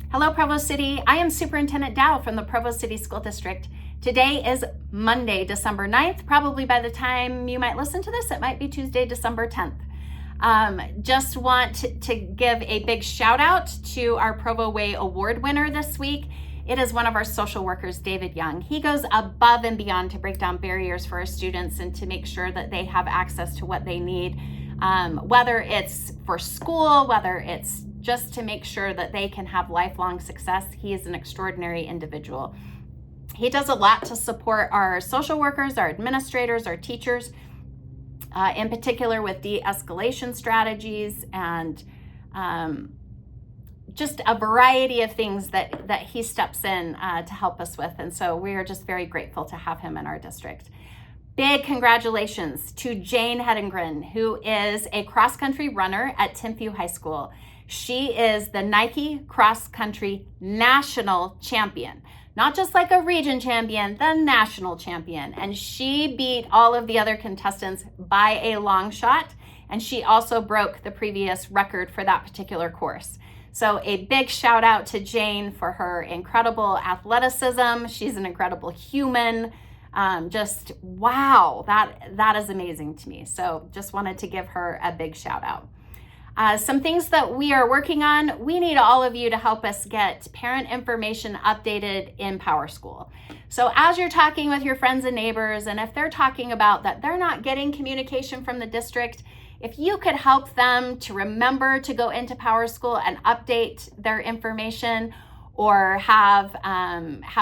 Hello, Provo City. I am Superintendent Dow from the Provo City School District. Today is Monday, December 9th. Probably by the time you might listen to this, it might be Tuesday, December 10th. Just want to give a big shout out to our Provo Way Award winner this week. It is one of our social workers, David Young. He goes above and beyond to break down barriers for our students and to make sure that they have access to what they need, whether it's for school, whether it's just to make sure that they can have lifelong success. He is an extraordinary individual. He does a lot to support our social workers, our administrators, our teachers, in particular with de-escalation strategies and just a variety of things that he steps in to help us with. And so we are just very grateful to have him in our district. Big congratulations to Jane Hedengren, who is a cross-country runner at Timpview High School. She is the Nike Cross Country National Champion. Not just like a region champion, the national champion. And she beat all of the other contestants by a long shot. And she also broke the previous record for that particular course. So a big shout out to Jane for her incredible athleticism. She's an incredible human. Just wow, that is amazing to me. So just wanted to give her a big shout out. Some things that we are working on, we need all of you to help us get parent information updated in PowerSchool. So as you're talking with your friends and neighbors, and if they're talking about that they're not getting communication from the district, if you could help them to remember to go into PowerSchool and update their information, or have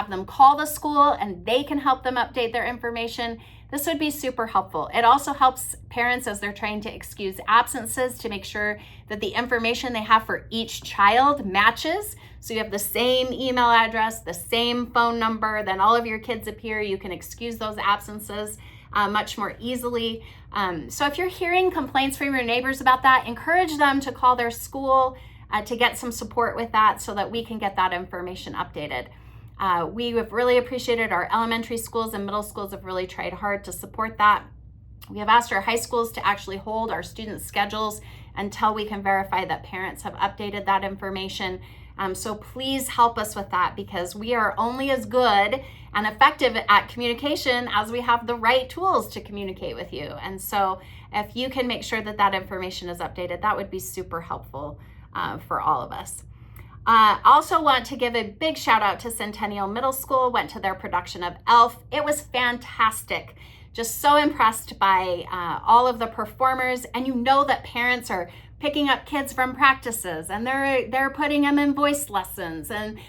them call the school and they can help them update their information, this would be super helpful. It also helps parents as they're trying to excuse absences to make sure that the information they have for each child matches. So you have the same email address, the same phone number, then all of your kids appear. You can excuse those absences much more easily. So if you're hearing complaints from your neighbors about that, encourage them to call their school to get some support with that so that we can get that information updated. We have really appreciated our elementary schools and middle schools have really tried hard to support that. We have asked our high schools to actually hold our students' schedules until we can verify that parents have updated that information. So please help us with that, because we are only as good and effective at communication as we have the right tools to communicate with you. And so if you can make sure that that information is updated, that would be super helpful for all of us. Also want to give a big shout out to Centennial Middle School. Went to their production of Elf. It was fantastic. Just so impressed by all of the performers. And you know that parents are picking up kids from practices and they're putting them in voice lessons, and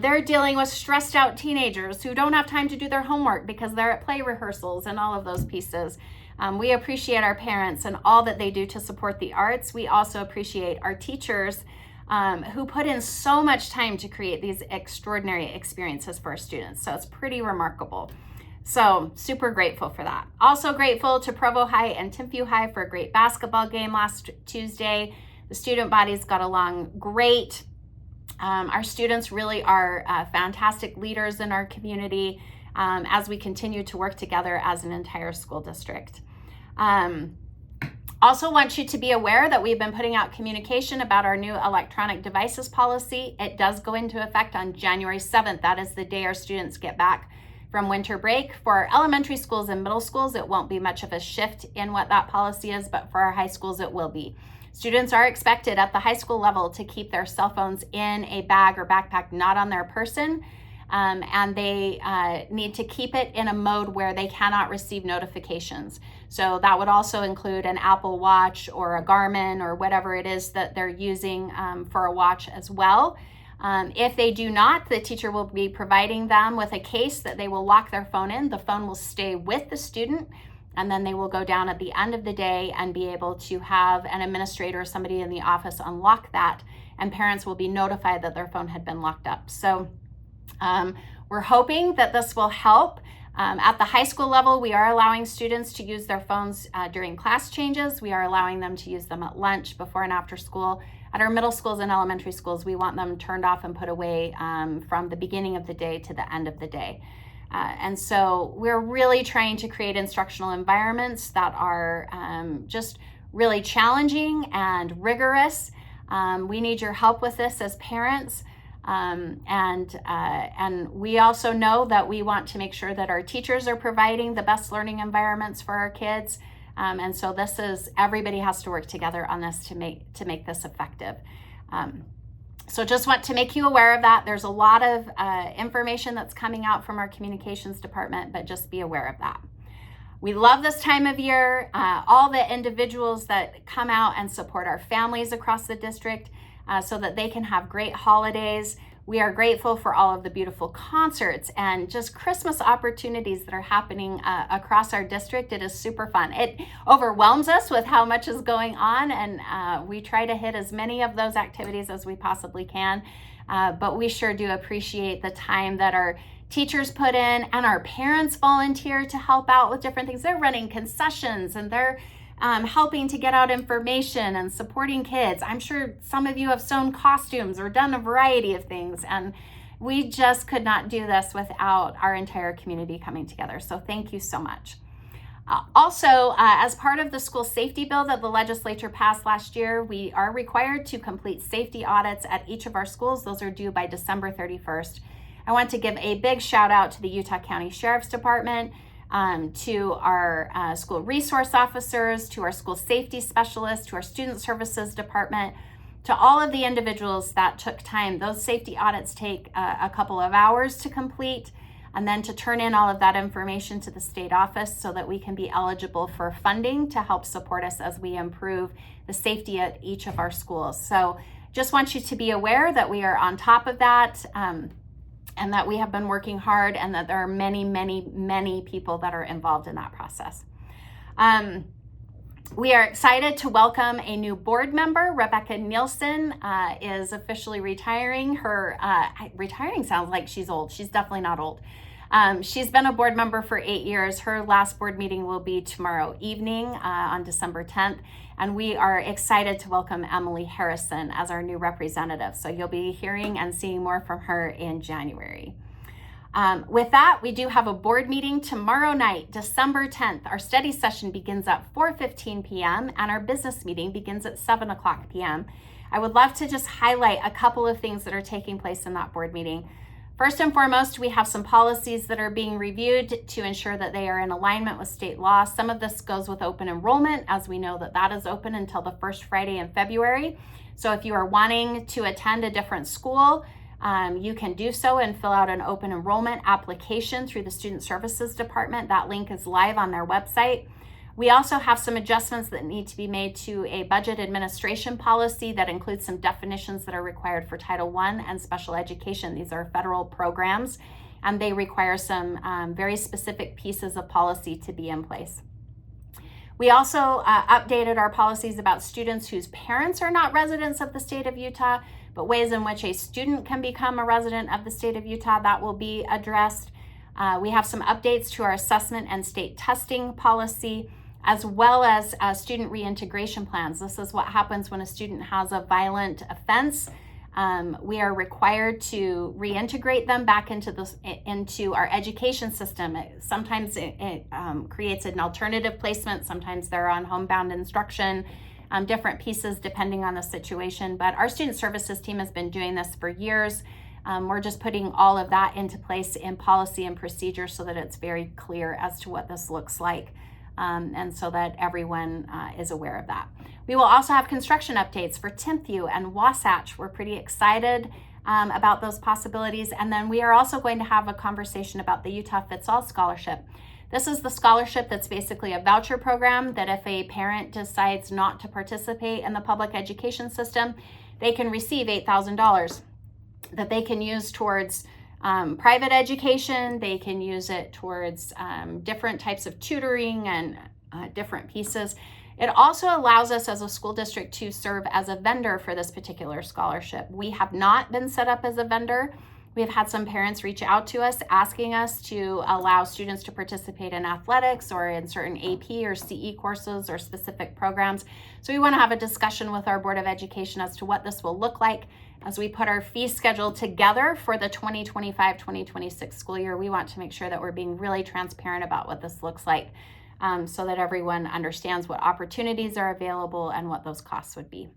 they're dealing with stressed out teenagers who don't have time to do their homework because they're at play rehearsals and all of those pieces. We appreciate our parents and all that they do to support the arts. We also appreciate our teachers who put in so much time to create these extraordinary experiences for our students. So it's pretty remarkable. So super grateful for that. Also grateful to Provo High and Timpview High for a great basketball game last Tuesday. The student bodies got along great. Our students really are fantastic leaders in our community as we continue to work together as an entire school district. Also want you to be aware that we've been putting out communication about our new electronic devices policy. It does go into effect on January 7th. That is the day our students get back from winter break. For our elementary schools and middle schools, it won't be much of a shift in what that policy is, but for our high schools, it will be. Students are expected at the high school level to keep their cell phones in a bag or backpack, not on their person. And they need to keep it in a mode where they cannot receive notifications. So that would also include an Apple Watch or a Garmin or whatever it is that they're using for a watch as well. If they do not, the teacher will be providing them with a case that they will lock their phone in. The phone will stay with the student, and then they will go down at the end of the day and be able to have an administrator or somebody in the office unlock that, and parents will be notified that their phone had been locked up. So we're hoping that this will help. At the high school level, we are allowing students to use their phones during class changes. We are allowing them to use them at lunch, before and after school. At our middle schools and elementary schools, we want them turned off and put away from the beginning of the day to the end of the day. And so we're really trying to create instructional environments that are just really challenging and rigorous. We need your help with this as parents. And we also know that we want to make sure that our teachers are providing the best learning environments for our kids. And so everybody has to work together on this to make this effective. So just want to make you aware of that. There's a lot of information that's coming out from our communications department, but just be aware of that. We love this time of year. All the individuals that come out and support our families across the district so that they can have great holidays. We are grateful for all of the beautiful concerts and just Christmas opportunities that are happening across our district. It is super fun. It overwhelms us with how much is going on, and we try to hit as many of those activities as we possibly can. But we sure do appreciate the time that our teachers put in and our parents volunteer to help out with different things. They're running concessions and they're helping to get out information and supporting kids. I'm sure some of you have sewn costumes or done a variety of things, and we just could not do this without our entire community coming together. So thank you so much. Also, as part of the school safety bill that the legislature passed last year, we are required to complete safety audits at each of our schools. Those are due by December 31st. I want to give a big shout out to the Utah County Sheriff's Department, to our school resource officers, to our school safety specialists, to our student services department, to all of the individuals that took time. Those safety audits take a couple of hours to complete, and then to turn in all of that information to the state office so that we can be eligible for funding to help support us as we improve the safety at each of our schools. So just want you to be aware that we are on top of that. And that we have been working hard, and that there are many, many, many people that are involved in that process. We are excited to welcome a new board member. Rebecca Nielsen is officially retiring. Retiring sounds like she's old. She's definitely not old. She's been a board member for 8 years. Her last board meeting will be tomorrow evening on December 10th. And we are excited to welcome Emily Harrison as our new representative. So you'll be hearing and seeing more from her in January. With that, we do have a board meeting tomorrow night, December 10th. Our study session begins at 4:15 p.m. and our business meeting begins at 7 o'clock p.m. I would love to just highlight a couple of things that are taking place in that board meeting. First and foremost, we have some policies that are being reviewed to ensure that they are in alignment with state law. Some of this goes with open enrollment, as we know that is open until the first Friday in February. So if you are wanting to attend a different school, you can do so and fill out an open enrollment application through the Student Services Department. That link is live on their website. We also have some adjustments that need to be made to a budget administration policy that includes some definitions that are required for Title I and special education. These are federal programs, and they require some very specific pieces of policy to be in place. We also updated our policies about students whose parents are not residents of the state of Utah, but ways in which a student can become a resident of the state of Utah. That will be addressed. We have some updates to our assessment and state testing policy, as well as student reintegration plans. This is what happens when a student has a violent offense. We are required to reintegrate them back into our education system. Sometimes it creates an alternative placement. Sometimes they're on homebound instruction, different pieces depending on the situation. But our student services team has been doing this for years. We're just putting all of that into place in policy and procedure so that it's very clear as to what this looks like. And so that everyone is aware of that. We will also have construction updates for Timpview and Wasatch. We're pretty excited about those possibilities. And then we are also going to have a conversation about the Utah Fits All Scholarship. This is the scholarship that's basically a voucher program that if a parent decides not to participate in the public education system, they can receive $8,000 that they can use towards private education. They can use it towards different types of tutoring and different pieces. It also allows us as a school district to serve as a vendor for this particular scholarship. We have not been set up as a vendor. We have had some parents reach out to us asking us to allow students to participate in athletics or in certain AP or CE courses or specific programs. So we want to have a discussion with our Board of Education as to what this will look like as we put our fee schedule together for the 2025-2026 school year. We want to make sure that we're being really transparent about what this looks like so that everyone understands what opportunities are available and what those costs would be.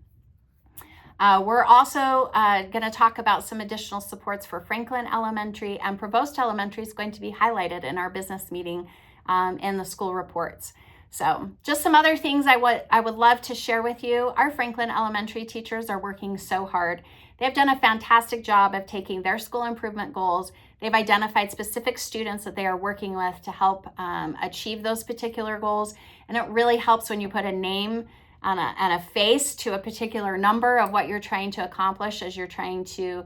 We're also going to talk about some additional supports for Franklin Elementary, and Prevost Elementary is going to be highlighted in our business meeting in the school reports. So just some other things I would love to share with you. Our Franklin Elementary teachers are working so hard. They've done a fantastic job of taking their school improvement goals. They've identified specific students that they are working with to help achieve those particular goals. And it really helps when you put a name and a face to a particular number of what you're trying to accomplish as you're trying to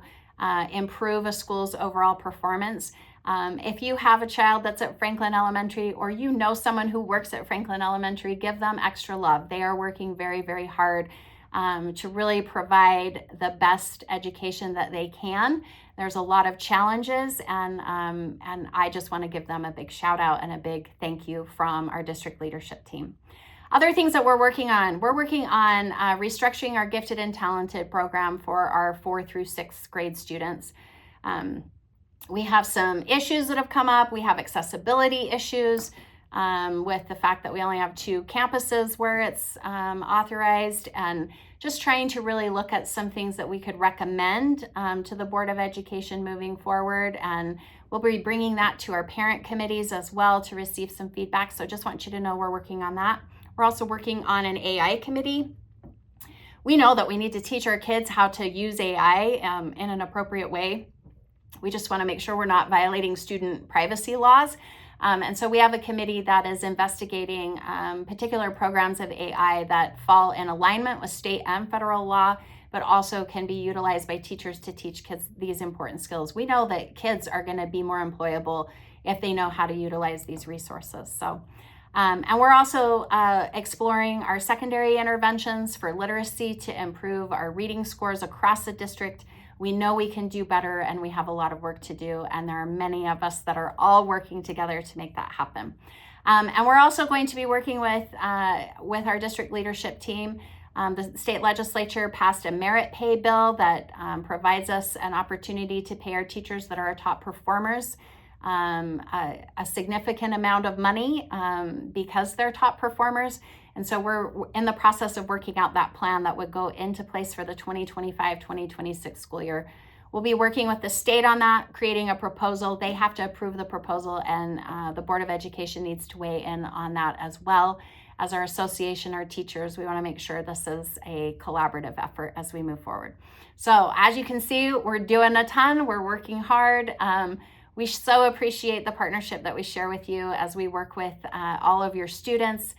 improve a school's overall performance. If you have a child that's at Franklin Elementary, or you know someone who works at Franklin Elementary, give them extra love. They are working very, very hard to really provide the best education that they can. There's a lot of challenges, and I just want to give them a big shout out and a big thank you from our district leadership team. Other things that we're working on restructuring our gifted and talented program for our 4th through 6th grade students. We have some issues that have come up. We have accessibility issues with the fact that we only have 2 campuses where it's authorized, and just trying to really look at some things that we could recommend to the Board of Education moving forward. And we'll be bringing that to our parent committees as well to receive some feedback. So just want you to know we're working on that. We're also working on an AI committee. We know that we need to teach our kids how to use AI in an appropriate way. We just want to make sure we're not violating student privacy laws. And so we have a committee that is investigating particular programs of AI that fall in alignment with state and federal law, but also can be utilized by teachers to teach kids these important skills. We know that kids are going to be more employable if they know how to utilize these resources. So, and we're also exploring our secondary interventions for literacy to improve our reading scores across the district. We know we can do better, and we have a lot of work to do, and there are many of us that are all working together to make that happen. And we're also going to be working with our district leadership team. The state legislature passed a merit pay bill that provides us an opportunity to pay our teachers that are our top performers a significant amount of money because they're top performers. And so we're in the process of working out that plan that would go into place for the 2025-2026 school year. We'll be working with the state on that, creating a proposal. They have to approve the proposal, and the Board of Education needs to weigh in on that as well. As our association, our teachers, we want to make sure this is a collaborative effort as we move forward. So as you can see, we're doing a ton. We're working hard. We so appreciate the partnership that we share with you as we work with all of your students,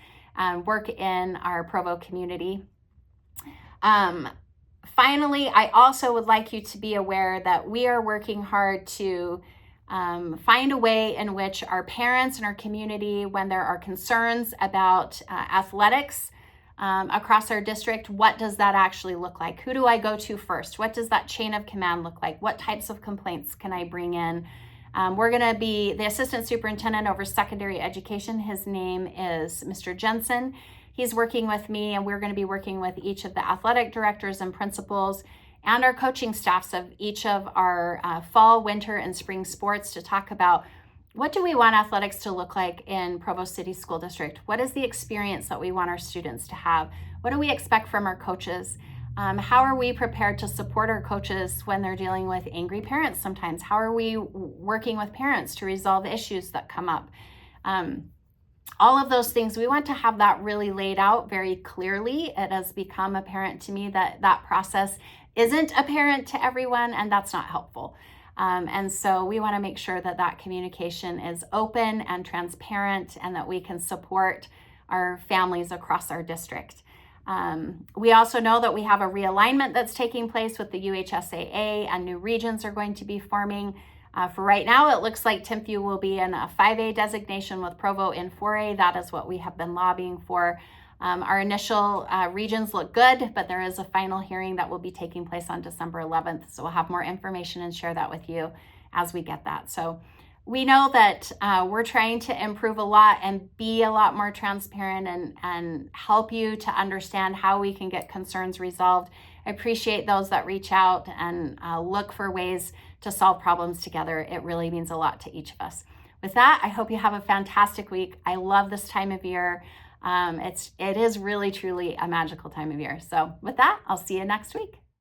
work in our Provo community. Finally, I also would like you to be aware that we are working hard to find a way in which our parents and our community, when there are concerns about athletics across our district, what does that actually look like? Who do I go to first? What does that chain of command look like? What types of complaints can I bring in? We're going to be the assistant superintendent over secondary education. His name is Mr. Jensen. He's working with me, and we're going to be working with each of the athletic directors and principals and our coaching staffs of each of our fall, winter, and spring sports to talk about what do we want athletics to look like in Provo City School District? What is the experience that we want our students to have? What do we expect from our coaches? How are we prepared to support our coaches when they're dealing with angry parents sometimes? How are we working with parents to resolve issues that come up? All of those things, we want to have that really laid out very clearly. It has become apparent to me that that process isn't apparent to everyone, and that's not helpful. And so we want to make sure that that communication is open and transparent, and that we can support our families across our district. We also know that we have a realignment that's taking place with the UHSAA, and new regions are going to be forming. For right now, it looks like Timpview will be in a 5A designation with Provo in 4A. That is what we have been lobbying for. Our initial regions look good, but there is a final hearing that will be taking place on December 11th. So we'll have more information and share that with you as we get that. So we know that we're trying to improve a lot and be a lot more transparent and help you to understand how we can get concerns resolved. I appreciate those that reach out and look for ways to solve problems together. It really means a lot to each of us. With that, I hope you have a fantastic week. I love this time of year. It is really, truly a magical time of year. So with that, I'll see you next week.